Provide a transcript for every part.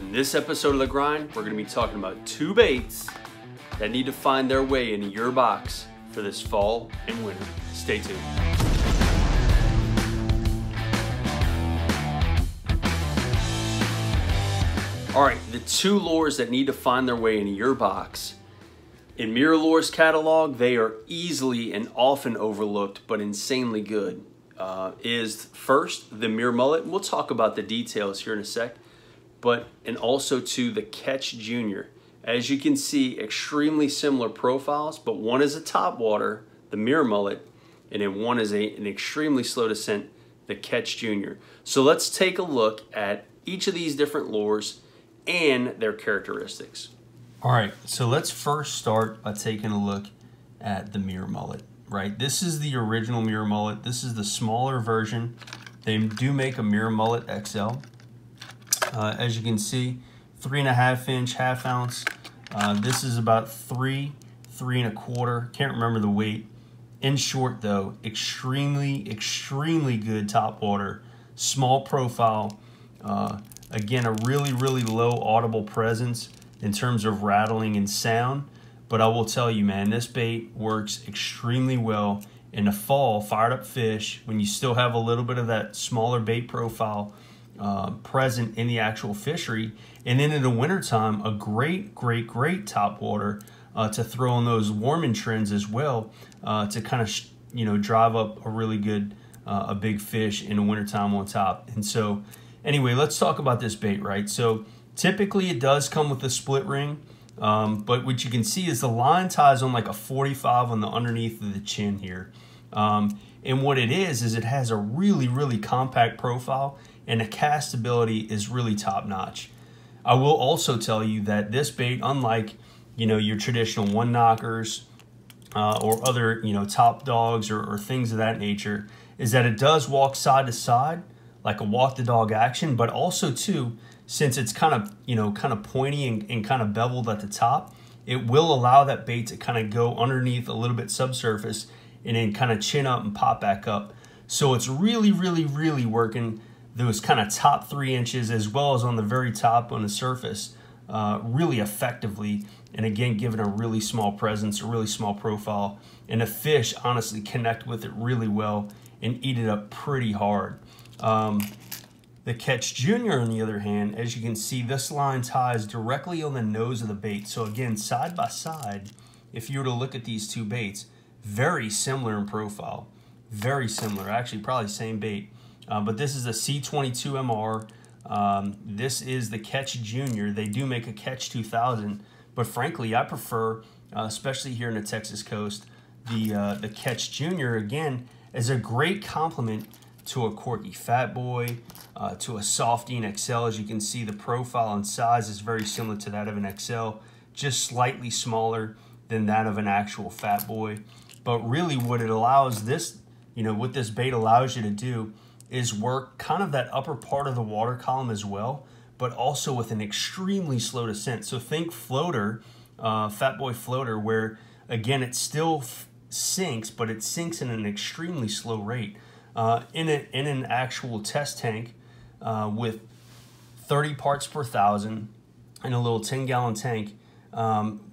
In this episode of The Grind, we're going to be talking about two baits that need to find their way into your box for this fall and winter. Stay tuned. All right, the two lures that need to find their way into your box. In MirrOlure's catalog, they are easily and often overlooked, but insanely good. Is first the MirrOmullet, and we'll talk about the details here in a sec, and also to the Catch Jr. As you can see, extremely similar profiles, but one is a topwater, the MirrOmullet, and then one is an extremely slow descent, the Catch Jr. So let's take a look at each of these different lures and their characteristics. All right, so let's first start by taking a look at the MirrOmullet, right? This is the original MirrOmullet. This is the smaller version. They do make a MirrOmullet XL. As you can see, 3.5 inch, half ounce. This is about 3 3.25. Can't remember the weight. In short though, extremely good top water, small profile. Again, a really low audible presence in terms of rattling and sound. But I will tell you, man, this bait works extremely well in the fall, fired up fish, when you still have a little bit of that smaller bait profile present in the actual fishery. And then in the wintertime, a great top water to throw on those warming trends as well, to kind of drive up a really good a big fish in the wintertime on top. And so anyway, let's talk about this bait, right? So typically it does come with a split ring, but what you can see is the line ties on like a 45 on the underneath of the chin here. And what it is it has a really compact profile, and the castability is really top notch. I will also tell you that this bait, unlike your traditional one knockers or other top dogs or things of that nature, is that it does walk side to side like a walk the dog action, but also too, since it's kind of pointy and kind of beveled at the top, it will allow that bait to kind of go underneath a little bit subsurface and then kind of chin up and pop back up. So it's really working those kind of top 3 inches as well as on the very top on the surface really effectively, and again giving a really small presence, a really small profile, and the fish honestly connect with it really well and eat it up pretty hard. The Catch Jr, on the other hand, as you can see, this line ties directly on the nose of the bait. So again, side by side, if you were to look at these two baits, very similar in profile, very similar, actually probably same bait. But this is a C22 MR. This is the Catch Jr. They do make a Catch 2000, but frankly, I prefer, especially here in the Texas coast, the Catch Jr. again as a great complement to a Corky Fat Boy, to a Softy and XL. As you can see, the profile and size is very similar to that of an XL, just slightly smaller than that of an actual Fat Boy. But really what it allows this, what this bait allows you to do is work kind of that upper part of the water column as well, but also with an extremely slow descent. So think floater, Fat Boy floater, where again, it still sinks, but it sinks in an extremely slow rate. In an actual test tank with 30 parts per thousand in a little 10-gallon tank,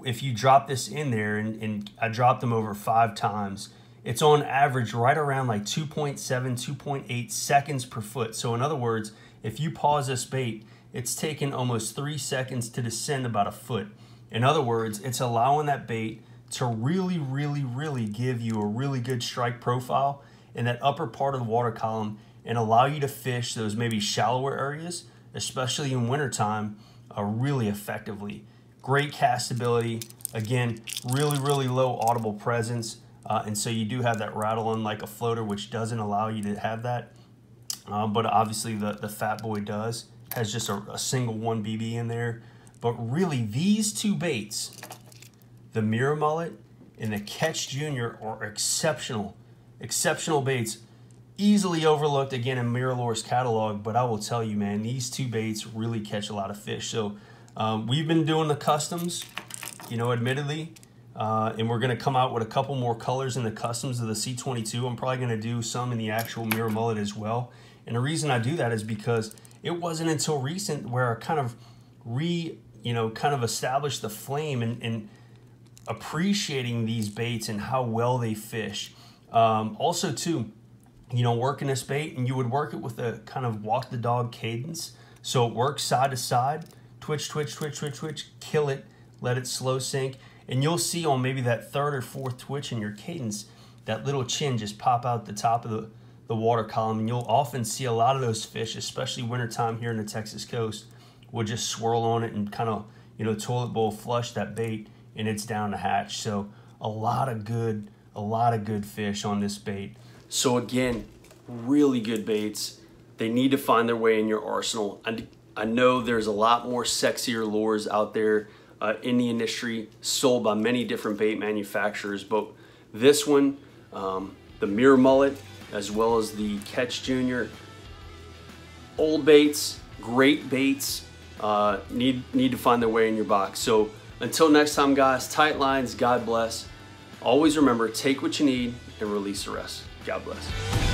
if you drop this in there, and I dropped them over 5 times, it's on average right around like 2.7, 2.8 seconds per foot. So in other words, if you pause this bait, it's taken almost 3 seconds to descend about a foot. In other words, it's allowing that bait to really give you a really good strike profile in that upper part of the water column and allow you to fish those maybe shallower areas, especially in wintertime, really effectively. Great castability, again, really low audible presence, and so you do have that rattle unlike a floater, which doesn't allow you to have that, but obviously the Fat Boy does, has just a single 1 BB in there. But really, these two baits, the MirrOmullet and the Catch Jr, are exceptional baits, easily overlooked again in MirrOlure's catalog. But I will tell you, man, these two baits really catch a lot of fish. So we've been doing the customs, admittedly, and we're going to come out with a couple more colors in the customs of the C22. I'm probably going to do some in the actual MirrOmullet as well. And the reason I do that is because it wasn't until recent where I kind of kind of establish the flame and appreciating these baits and how well they fish. Also too, working this bait, and you would work it with a kind of walk the dog cadence. So it works side to side, twitch, twitch, twitch, twitch, twitch, kill it, let it slow sink. And you'll see on maybe that third or fourth twitch in your cadence, that little chin just pop out the top of the water column. And you'll often see a lot of those fish, especially wintertime here in the Texas coast, will just swirl on it and kind of, toilet bowl flush that bait, and it's down the hatch. So a lot of good fish on this bait. So again, really good baits. They need to find their way in your arsenal. I know there's a lot more sexier lures out there in the industry, sold by many different bait manufacturers, but this one, the MirrOmullet, as well as the Catch Jr, old baits, great baits, need to find their way in your box. So until next time, guys, tight lines, God bless. Always remember, take what you need and release the rest. God bless.